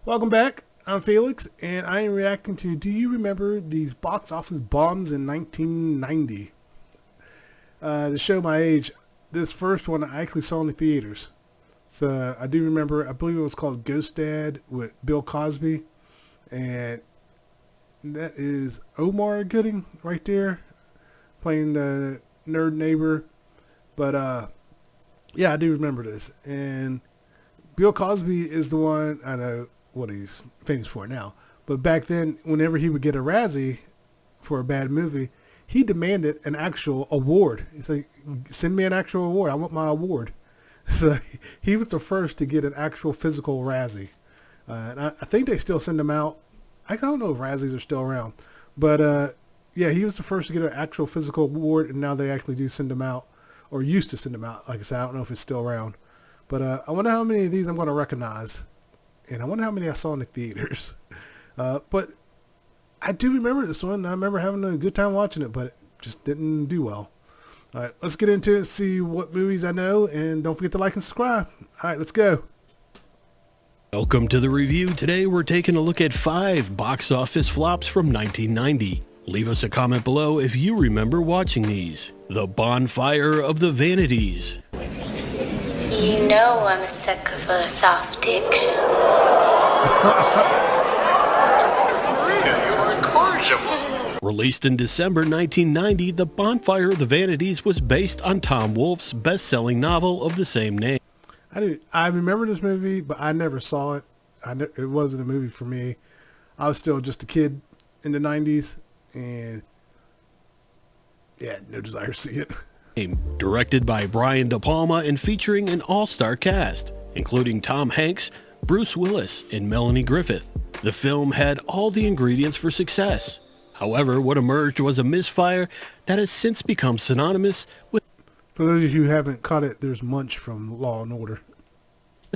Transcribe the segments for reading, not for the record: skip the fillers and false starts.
Welcome back. I'm Felix, and I am reacting to Do you remember these box office bombs in 1990? To show my age, this first one I actually saw in the theaters. So I do remember, I believe it was called Ghost Dad with Bill Cosby. And that is Omar Gooding right there, playing the nerd neighbor. But yeah, I do remember this. And Bill Cosby is the one, I know what he's famous for now, but back then, whenever he would get a Razzie for a bad movie, he demanded an actual award. He's like, send me an actual award. I want my award. So he was the first to get an actual physical Razzie. And I think they still send them out. I don't know if Razzies are still around, but yeah, he was the first to get an actual physical award, and now they actually do send them out, or used to send them out. Like I said, I don't know if it's still around. But I wonder how many of these I'm going to recognize. And I wonder how many I saw in the theaters. But I do remember this one. I remember having a good time watching it, but it just didn't do well. All right, let's get into it and see what movies I know. And don't forget to like and subscribe. All right, let's go. Welcome to the review. Today we're taking a look at 5 box office flops from 1990. Leave us a comment below if you remember watching these. The Bonfire of the Vanities. You know I'm a sucker for a soft diction. Maria, you are incorrigible. Released in December 1990, The Bonfire of the Vanities was based on Tom Wolfe's best-selling novel of the same name. I remember this movie, but I never saw it. It wasn't a movie for me. I was still just a kid in the 90s, and yeah, no desire to see it. Directed by Brian De Palma and featuring an all-star cast, including Tom Hanks, Bruce Willis, and Melanie Griffith. The film had all the ingredients for success. However, what emerged was a misfire that has since become synonymous with For those of you who haven't caught it, there's Munch from Law and Order.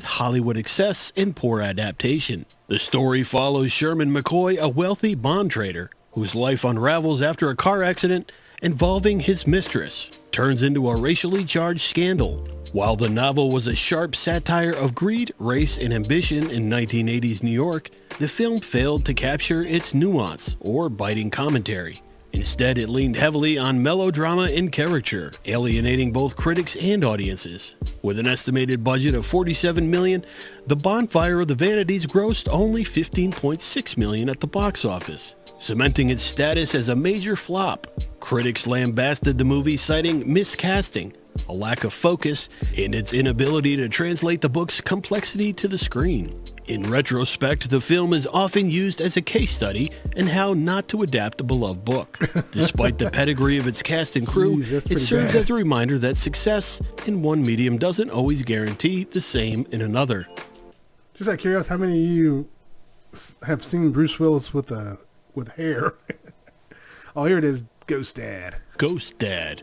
Hollywood excess and poor adaptation. The story follows Sherman McCoy, a wealthy bond trader, whose life unravels after a car accident involving his mistress turns into a racially charged scandal. While the novel was a sharp satire of greed, race, and ambition in 1980s New York, the film failed to capture its nuance or biting commentary. Instead, it leaned heavily on melodrama and caricature, alienating both critics and audiences. With an estimated budget of $47 million, The Bonfire of the Vanities grossed only $15.6 million at the box office, cementing its status as a major flop. Critics lambasted the movie, citing miscasting, a lack of focus, and its inability to translate the book's complexity to the screen. In retrospect, the film is often used as a case study in how not to adapt a beloved book. Despite the pedigree of its cast and crew, Jeez, it serves as a reminder that success in one medium doesn't always guarantee the same in another. Just out of curiosity, how many of you have seen Bruce Willis with hair? Oh, here it is, Ghost Dad. Ghost Dad.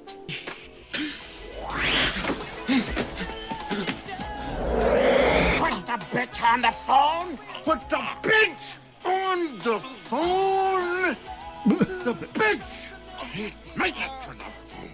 Put the bitch on the phone. Put the bitch on the phone. The bitch. Make it to the phone.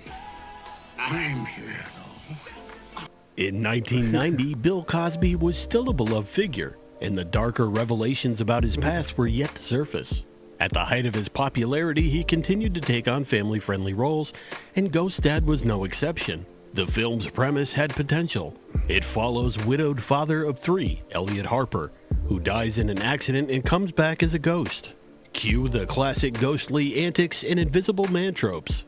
I'm here, though. In 1990, Bill Cosby was still a beloved figure, and the darker revelations about his past were yet to surface. At the height of his popularity, he continued to take on family-friendly roles, and Ghost Dad was no exception. The film's premise had potential. It follows widowed father of 3, Elliot Harper, who dies in an accident and comes back as a ghost. Cue the classic ghostly antics and invisible man tropes.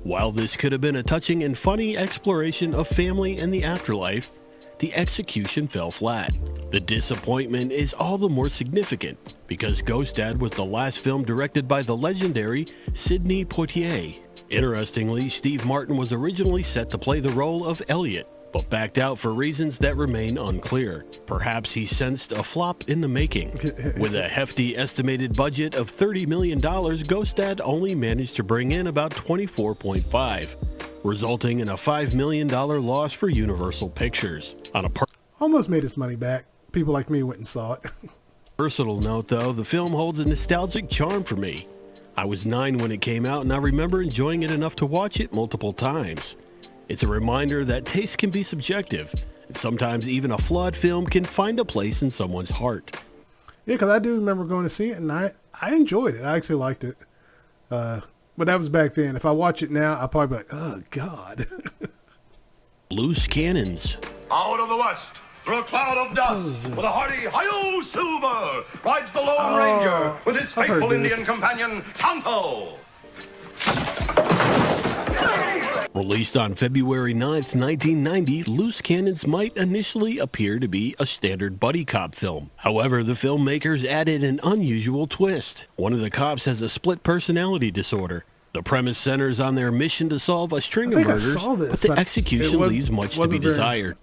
While this could have been a touching and funny exploration of family and the afterlife, the execution fell flat. The disappointment is all the more significant because Ghost Dad was the last film directed by the legendary Sidney Poitier. Interestingly, Steve Martin was originally set to play the role of Elliot, but backed out for reasons that remain unclear. Perhaps he sensed a flop in the making. With a hefty estimated budget of $30 million, Ghost Dad only managed to bring in about $24.5, resulting in a $5 million loss for Universal Pictures. On a Almost made his money back. People like me went and saw it. personal note, though, the film holds a nostalgic charm for me. I was 9 when it came out, and I remember enjoying it enough to watch it multiple times. It's a reminder that taste can be subjective, and sometimes even a flawed film can find a place in someone's heart. Yeah, because I do remember going to see it, and I enjoyed it. I actually liked it. But that was back then. If I watch it now, I'll probably be like, oh, God. Loose cannons. Out of the west, through a cloud of dust, with a hearty hi-yo silver, rides the Lone Ranger with his I've heard faithful this. Indian companion, Tonto. Released on February 9th, 1990, Loose Cannons might initially appear to be a standard buddy cop film. However, the filmmakers added an unusual twist. One of the cops has a split personality disorder. The premise centers on their mission to solve a string of think I murders, saw this, but the but execution leaves much to be wasn't very- desired.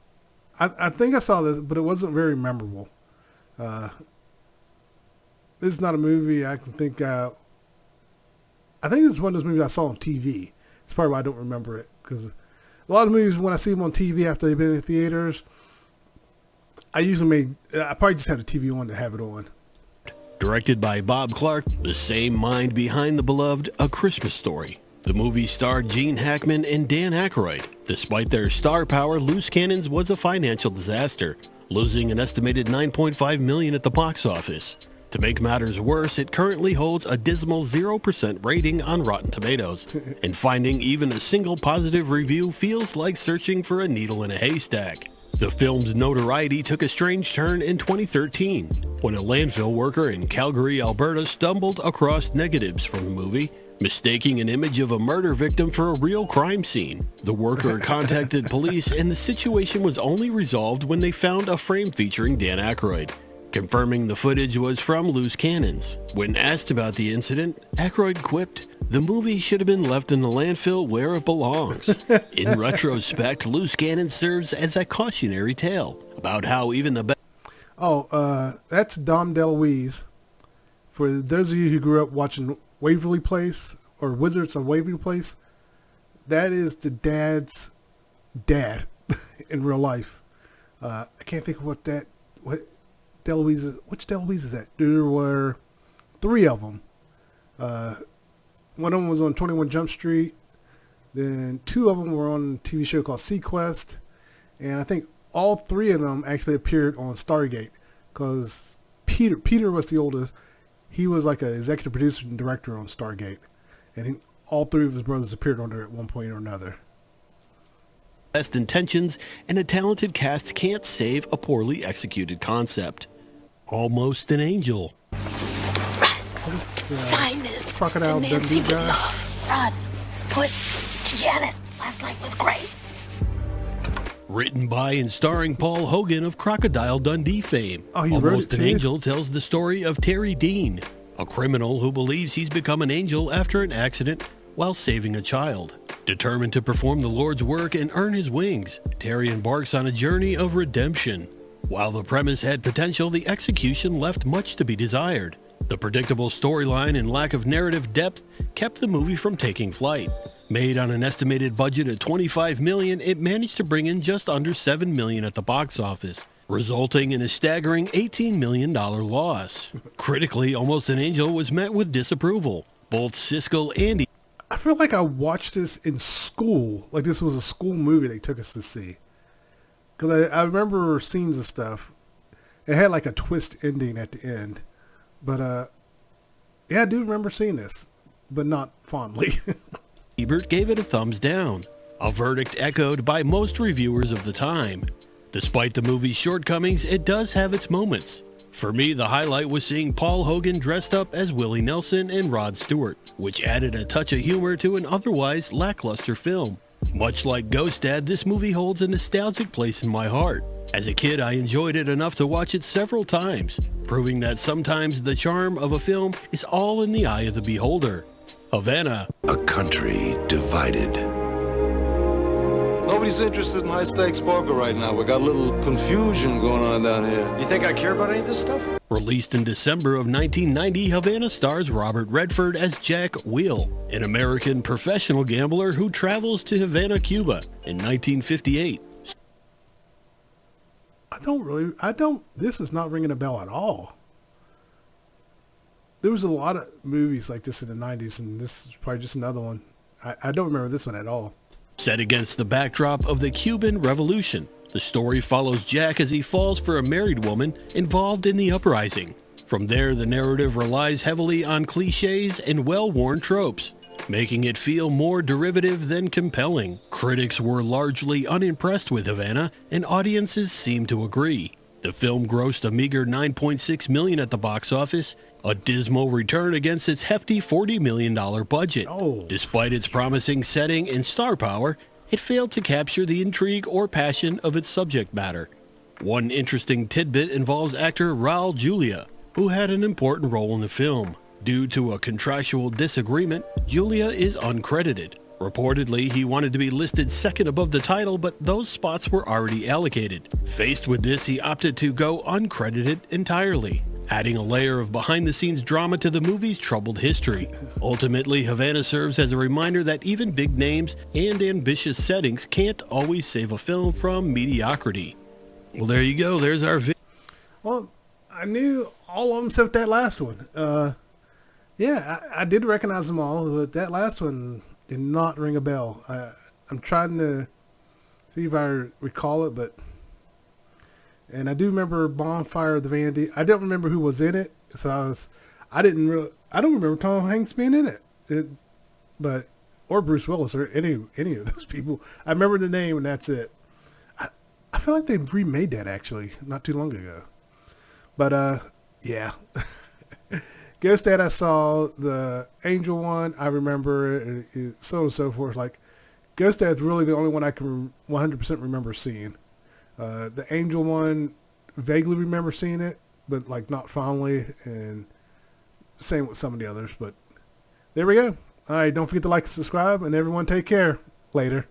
I think I saw this, but it wasn't very memorable. This is not a movie I can think. I think this is one of those movies I saw on TV. It's probably why I don't remember it, because a lot of movies, when I see them on TV after they've been in theaters, I probably just have the TV on to have it on. Directed by Bob Clark, the same mind behind the beloved A Christmas Story. The movie starred Gene Hackman and Dan Aykroyd. Despite their star power, Loose Cannons was a financial disaster, losing an estimated $9.5 million at the box office. To make matters worse, it currently holds a dismal 0% rating on Rotten Tomatoes, and finding even a single positive review feels like searching for a needle in a haystack. The film's notoriety took a strange turn in 2013, when a landfill worker in Calgary, Alberta stumbled across negatives from the movie, mistaking an image of a murder victim for a real crime scene. The worker contacted police, and the situation was only resolved when they found a frame featuring Dan Aykroyd, confirming the footage was from Loose Cannons. When asked about the incident, Aykroyd quipped, "The movie should have been left in the landfill where it belongs." In retrospect, Loose Cannons serves as a cautionary tale about how even the best... That's Dom DeLuise. For those of you who grew up watching Waverly Place or Wizards of Waverly Place, that is the dad's dad in real life. I can't think of what DeLuise is. Which DeLuise is that? There were 3 of them. One of them was on 21 Jump Street. Then 2 of them were on a TV show called Sequest. And I think all 3 of them actually appeared on Stargate, because Peter was the oldest. He was like an executive producer and director on Stargate. And all 3 of his brothers appeared on there at one point or another. best intentions and a talented cast can't save a poorly executed concept. Almost an Angel. This Finest. Crocodile the Nancy Dundee would guy. love. Rod, put Janet. Last night was great. Written by and starring Paul Hogan of Crocodile Dundee fame. Oh, he wrote Almost it an too? Angel tells the story of Terry Dean, a criminal who believes he's become an angel after an accident while saving a child. Determined to perform the Lord's work and earn his wings, Terry embarks on a journey of redemption. While the premise had potential, the execution left much to be desired. The predictable storyline and lack of narrative depth kept the movie from taking flight. Made on an estimated budget of $25 million, it managed to bring in just under $7 million at the box office, resulting in a staggering $18 million loss. Critically, Almost an Angel was met with disapproval. Both Siskel and I feel like I watched this in school. Like this was a school movie they took us to see. Because I remember scenes of stuff. It had like a twist ending at the end. But yeah, I do remember seeing this, but not fondly. Ebert gave it a thumbs down, a verdict echoed by most reviewers of the time. Despite the movie's shortcomings, it does have its moments. For me, the highlight was seeing Paul Hogan dressed up as Willie Nelson and Rod Stewart, which added a touch of humor to an otherwise lackluster film. Much like Ghost Dad, this movie holds a nostalgic place in my heart. As a kid, I enjoyed it enough to watch it several times, proving that sometimes the charm of a film is all in the eye of the beholder. Havana. A country divided. Nobody's interested in high-stakes poker right now. We got a little confusion going on down here. You think I care about any of this stuff? Released in December of 1990, Havana stars Robert Redford as Jack Wheel, an American professional gambler who travels to Havana, Cuba in 1958. This is not ringing a bell at all. There was a lot of movies like this in the 90s, and this is probably just another one. I don't remember this one at all. Set against the backdrop of the Cuban Revolution, the story follows Jack as he falls for a married woman involved in the uprising. From there, the narrative relies heavily on cliches and well-worn tropes, making it feel more derivative than compelling. Critics were largely unimpressed with Havana, and audiences seem to agree. The film grossed a meager $9.6 million at the box office, a dismal return against its hefty $40 million budget. Despite its promising setting and star power, it failed to capture the intrigue or passion of its subject matter. One interesting tidbit involves actor Raul Julia, who had an important role in the film. Due to a contractual disagreement, Julia is uncredited. Reportedly, he wanted to be listed second above the title, but those spots were already allocated. Faced with this, he opted to go uncredited entirely, adding a layer of behind-the-scenes drama to the movie's troubled history. Ultimately, Havana serves as a reminder that even big names and ambitious settings can't always save a film from mediocrity. Well, there you go. There's our video. Well, I knew all of them except that last one. Yeah, I did recognize them all, but that last one did not ring a bell. I'm trying to see if I recall it, and I do remember Bonfire of the Vanity. I don't remember who was in it, so I don't remember Tom Hanks being in it, or Bruce Willis or any of those people. I remember the name and that's it. I feel like they remade that actually not too long ago, but yeah. Ghost Dad, I saw the Angel one. I remember so and so forth. Like, Ghost Dad's really the only one I can 100% remember seeing. The Angel one, vaguely remember seeing it, but like not fondly. And same with some of the others. But there we go. All right, don't forget to like and subscribe, and everyone take care. Later.